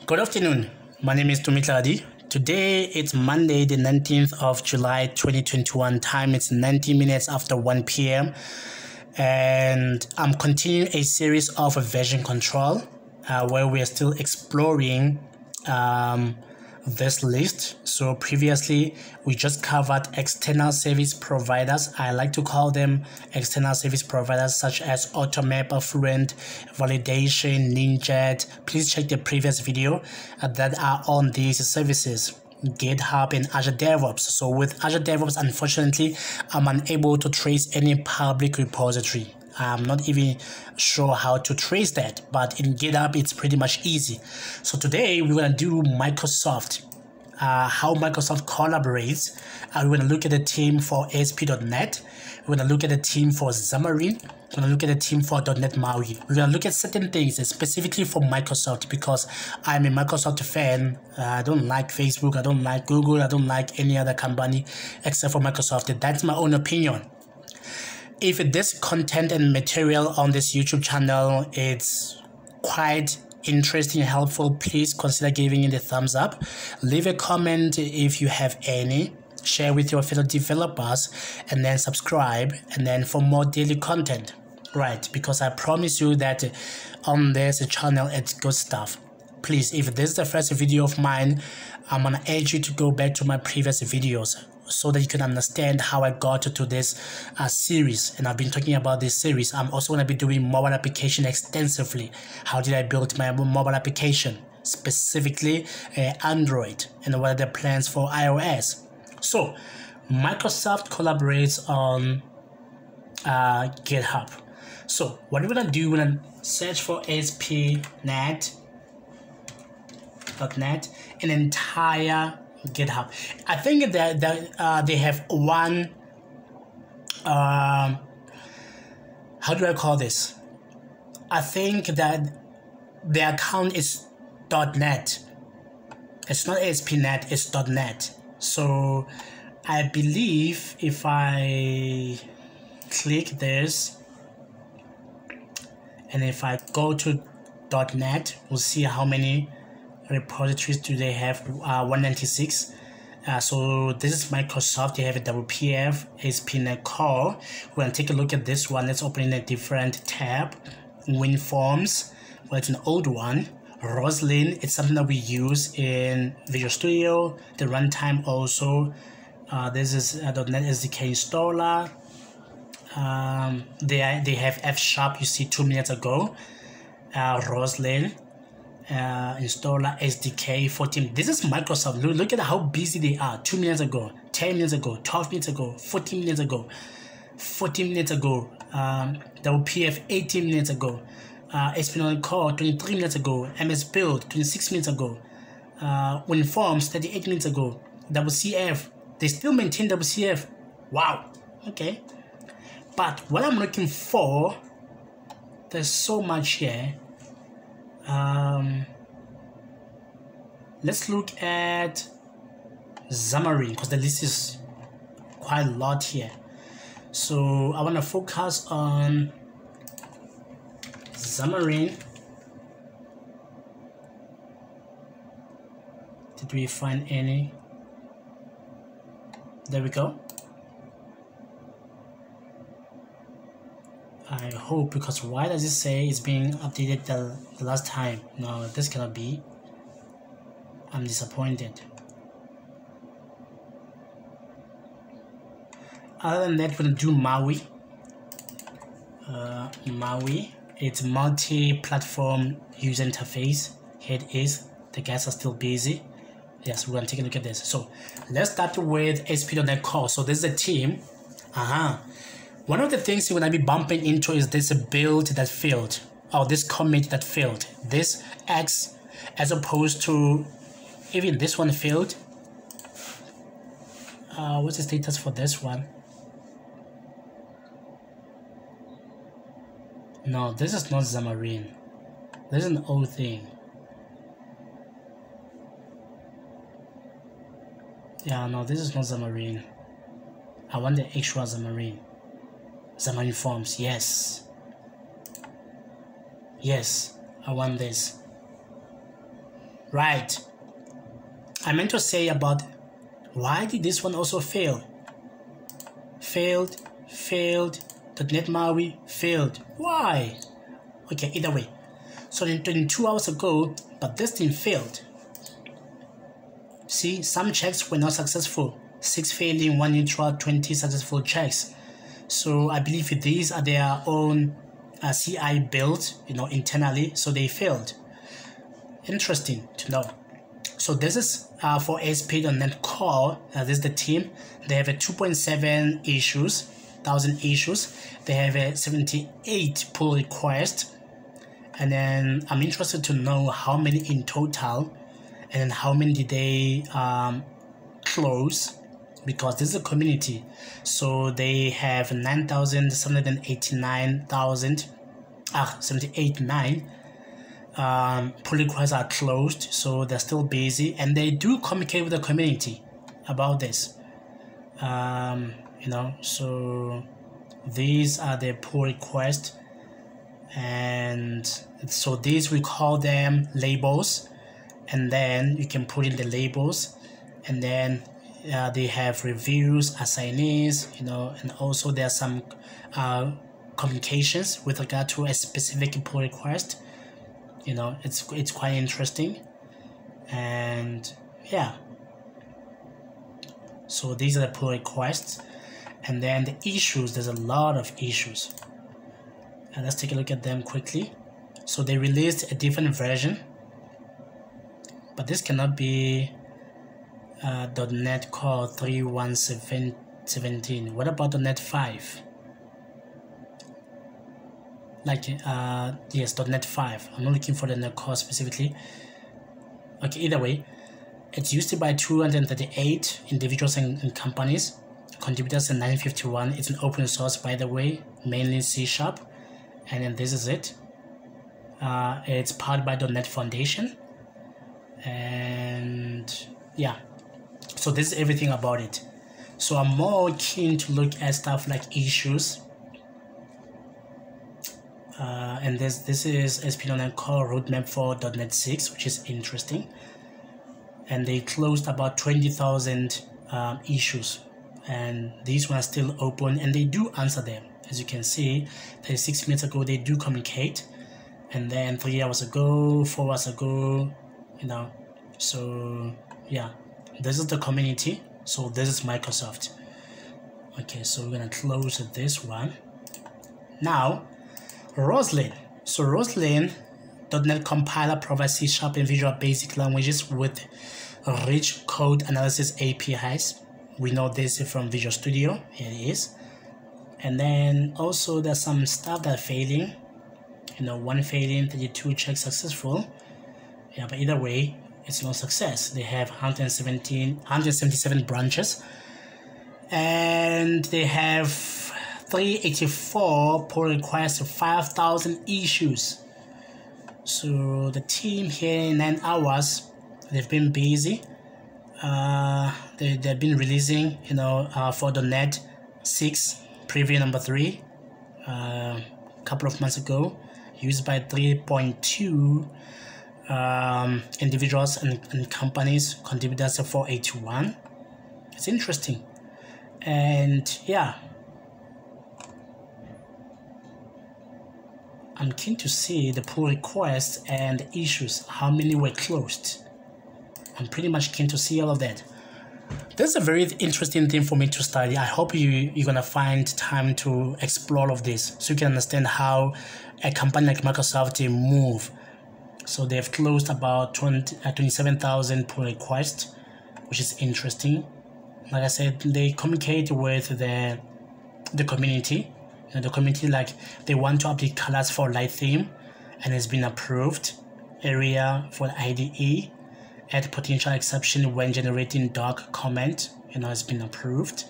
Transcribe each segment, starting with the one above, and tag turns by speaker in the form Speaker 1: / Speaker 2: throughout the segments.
Speaker 1: Good afternoon. My name is Tumi Tladi. Today it's Monday, the 19th of July 2021. Time it's 90 minutes after 1 p.m. And I'm continuing a series of version control where we are still exploring this list. So previously we just covered external service providers. I like to call them external service providers such as Automap, Fluent, Validation, Ninja. Please check the previous video that are on these services, GitHub and Azure DevOps. So with Azure DevOps, unfortunately, I'm unable to trace any public repository. I'm not even sure how to trace that, but in GitHub it's pretty much easy. So today we're going to do Microsoft, how Microsoft collaborates. We're going to look at the team for ASP.NET. We're going to look at the team for Xamarin. We're going to look at the team for .NET MAUI. We're going to look at certain things specifically for Microsoft because I'm a Microsoft fan. I don't like Facebook. I don't like Google. I don't like any other company except for Microsoft. That's my own opinion. If this content and material on this YouTube channel is quite interesting and helpful, please consider giving it a thumbs up. Leave a comment if you have any. Share with your fellow developers and then subscribe and then for more daily content. Right, because I promise you that on this channel it's good stuff. Please, if this is the first video of mine, I'm gonna urge you to go back to my previous videos so that you can understand how I got to this series. And I've been talking about this series. I'm also going to be doing mobile application extensively. How did I build my mobile application, specifically Android, and what are the plans for iOS? So Microsoft collaborates on GitHub. So what we're going to do, we're going to search for ASP.NET, an entire GitHub. I think that they have one how do I call this? I think that the account is .NET. It's not ASP.NET, it's .NET. So I believe if I click this and if I go to .NET, we'll see how many repositories do they have. 196. So this is Microsoft. They have a WPF, ASP.NET Core. We're going to take a look at this one. Let's open in a different tab. WinForms, well, it's an old one. Roslyn, it's something that we use in Visual Studio. The runtime also. This is .NET SDK installer. They have F#, you see 2 minutes ago. Roslyn. Installer SDK 14. This is Microsoft. Look at how busy they are. 2 minutes ago, 10 minutes ago, 12 minutes ago, 14 minutes ago, 14 minutes ago, WPF 18 minutes ago, ASP.NET Core 23 minutes ago, MS Build 26 minutes ago, WinForms 38 minutes ago, WCF, they still maintain WCF. Wow. Okay. But what I'm looking for, there's so much here. Let's look at Xamarin because the list is quite a lot here. So I want to focus on Xamarin. Did we find any? There we go. I hope, because why does it say it's being updated the last time? No, this cannot be. I'm disappointed. Other than that, we're going to do MAUI. MAUI, it's multi-platform user interface. Here it is. The guys are still busy. Yes, we're going to take a look at this. So let's start with ASP.NET Core. So this is a team. One of the things you're going to be bumping into is this build that failed, or this commit that failed. This X, as opposed to even this one failed. What's the status for this one? No, this is not Xamarin. This is an old thing. Yeah, no, this is not Xamarin. I want the actual Xamarin. Xamarin Forms, yes. Yes, I want this. Right. I meant to say about why did this one also fail? Failed. .NET MAUI failed. Why? Okay, either way. So in 2 hours ago, but this thing failed. See, some checks were not successful. 6 failing, 1 neutral, 20 successful checks. So I believe these are their own CI built, internally. So they failed. Interesting to know. So this is for ASP.NET Core. This is the team. They have a 2.7 issues, 1,000 issues. They have a 78 pull requests. And then I'm interested to know how many in total, and then how many did they close, because this is a community. So they have 78,9 pull requests are closed, so they're still busy, and they do communicate with the community about this. So these are the pull requests, and so these we call them labels, and then you can put in the labels, and then they have reviews, assignees, and also there are some communications with regard to a specific pull request. It's quite interesting. And yeah, so these are the pull requests, and then the issues. There's a lot of issues, and let's take a look at them quickly. So they released a different version, but this cannot be .NET Core 3.1.17. What about .NET 5? Yes, .NET 5. I'm not looking for the .NET Core specifically. Okay, either way, it's used by 238 individuals and companies. Contributors in 951. It's an open source, by the way, mainly C#. And then this is it. It's powered by .NET Foundation. And yeah, so this is everything about it. So I'm more keen to look at stuff like issues. And this is ASP.NET Core roadmap for .NET 6, which is interesting. And they closed about 20,000 issues, and these ones are still open, and they do answer them. As you can see, 36 minutes ago they do communicate, and then 3 hours ago, 4 hours ago, So yeah, this is the community. So this is Microsoft. Okay, so we're gonna close this one. Now, Roslyn. So Roslyn .NET Compiler provides C# and Visual Basic languages with rich code analysis APIs. We know this from Visual Studio. Here it is. And then also there's some stuff that are failing. 1 failing, 32 checks successful. Yeah, but either way, it's no success. They have 177 branches, and they have 384 pull requests, 5,000 issues. So the team here in 9 hours, they've been busy. They've been releasing, for .NET 6 preview number 3, a couple of months ago, used by 3.2 individuals and companies, contributors 481. It's interesting. And yeah, I'm keen to see the pull requests and the issues, how many were closed. I'm pretty much keen to see all of that. This is a very interesting thing for me to study. I hope you're gonna find time to explore all of this, so you can understand how a company like Microsoft move. So they've closed about 27,000 pull requests, which is interesting. Like I said, they communicate with the community. The community, like, they want to update colors for light theme, and it's been approved. Area for the IDE. Add potential exception when generating dark comment. It's been approved.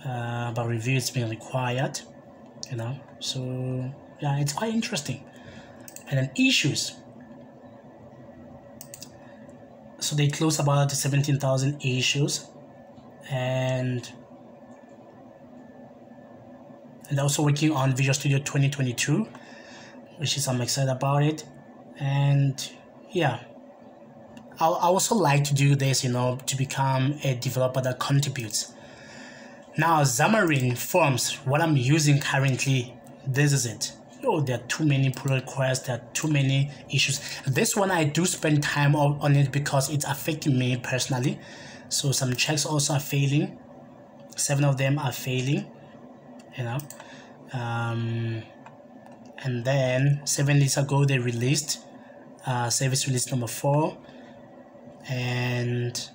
Speaker 1: But review is being required. So yeah, it's quite interesting. And then issues. So they closed about 17,000 issues, and also working on Visual Studio 2022, which is, I'm excited about it. And yeah, I also like to do this, you know, to become a developer that contributes. Now, Xamarin Forms, what I'm using currently, this is it. Oh, there are too many pull requests, there are too many issues. This one I do spend time on it because it's affecting me personally. So some checks also are failing. 7 of them are failing, you know. And then 7 days ago they released service release number 4, and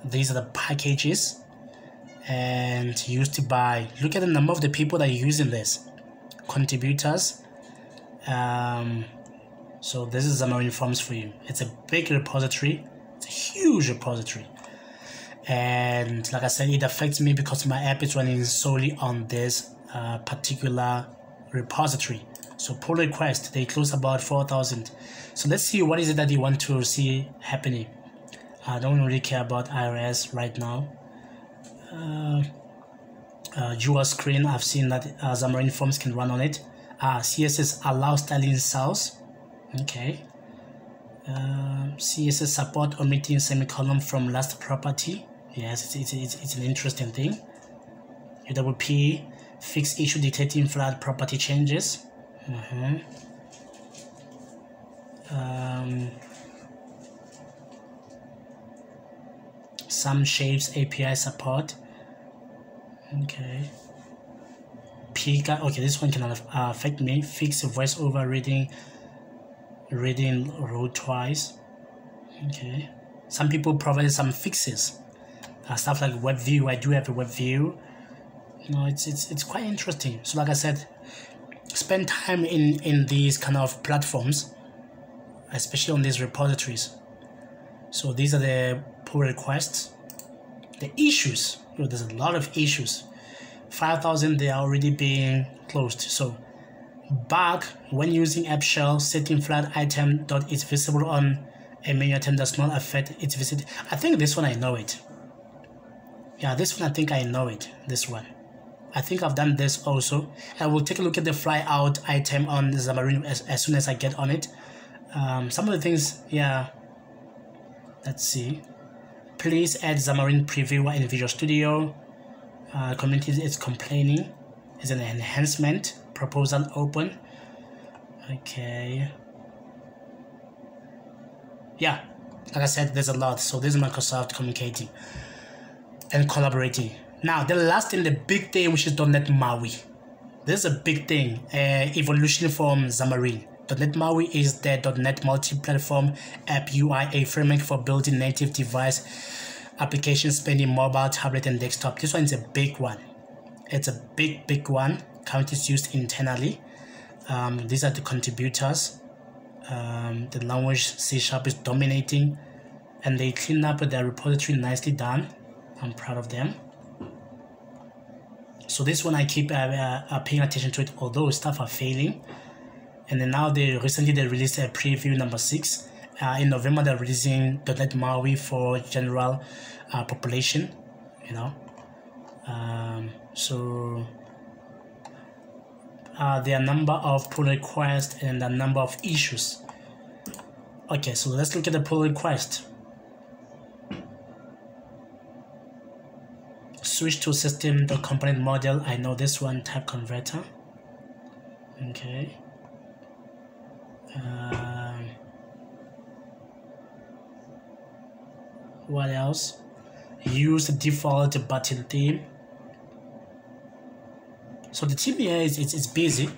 Speaker 1: these are the packages and used to buy. Look at the number of the people that are using this, contributors. So this is Xamarin Forms for you. It's a big repository, it's a huge repository, and like I said, it affects me because my app is running solely on this particular repository. So pull request, they close about 4,000. So let's see what is it that you want to see happening. I don't really care about iOS right now. Dual screen, I've seen that Xamarin Forms can run on it. CSS allow styling cells. Okay. CSS support omitting semicolon from last property. Yes, it's an interesting thing. UWP fix issue dictating flat property changes. Some shapes API support. Okay. Pika. Okay, this one cannot affect me. Fix voiceover reading row twice. Okay. Some people provided some fixes. Stuff like web view. I do have a web view. You know, it's quite interesting. So like I said, spend time in these kind of platforms, especially on these repositories. So these are the pull requests. The issues, you know, there's a lot of issues. 5,000, they are already being closed. So bug when using app shell, setting flat item dot is visible on a menu item does not affect its visit. I think this one I know it. Yeah, this one I think I know it. This one, I think I've done this also. I will take a look at the fly out item on Xamarin as soon as I get on it. Some of the things, yeah. Let's see. Please add Xamarin preview in Visual Studio. Community is complaining. Is an enhancement. Proposal open. Okay. Yeah, like I said, there's a lot. So this is Microsoft communicating and collaborating. Now, the last thing, the big thing, which is .NET MAUI. This is a big thing. Evolution from Xamarin. .NET MAUI is the .NET multi-platform app UI, a framework for building native device applications spanning mobile, tablet, and desktop. This one is a big one. It's a big one. Currently it's used internally. These are the contributors. The language C# is dominating, and they clean up their repository, nicely done. I'm proud of them. So this one I keep paying attention to it, although stuff are failing. And then now they released a preview number 6. In November they're releasing .NET MAUI for general population, you know. So there are a number of pull requests and a number of issues. Okay, so let's look at the pull request. Switch to system.component model. I know this one, type converter. Okay. What else? Use the default button theme. So the team here is busy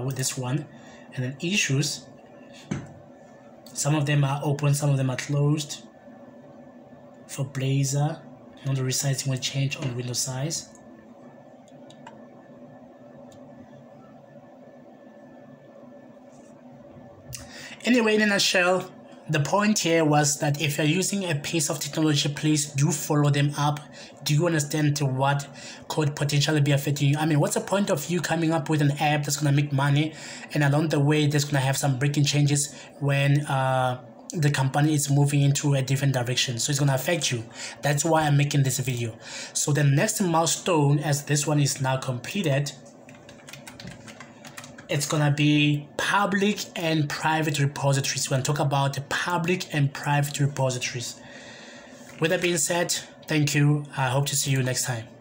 Speaker 1: with this one. And then issues. Some of them are open, some of them are closed. For Blazor, not the resizing will change on window size. Anyway, in a nutshell, the point here was that if you're using a piece of technology, please do follow them up. Do you understand what could potentially be affecting you? I mean, what's the point of you coming up with an app that's going to make money, and along the way there's going to have some breaking changes when the company is moving into a different direction? So it's going to affect you. That's why I'm making this video. So the next milestone, as this one is now completed, it's gonna be public and private repositories. We're gonna talk about the public and private repositories. With that being said, thank you. I hope to see you next time.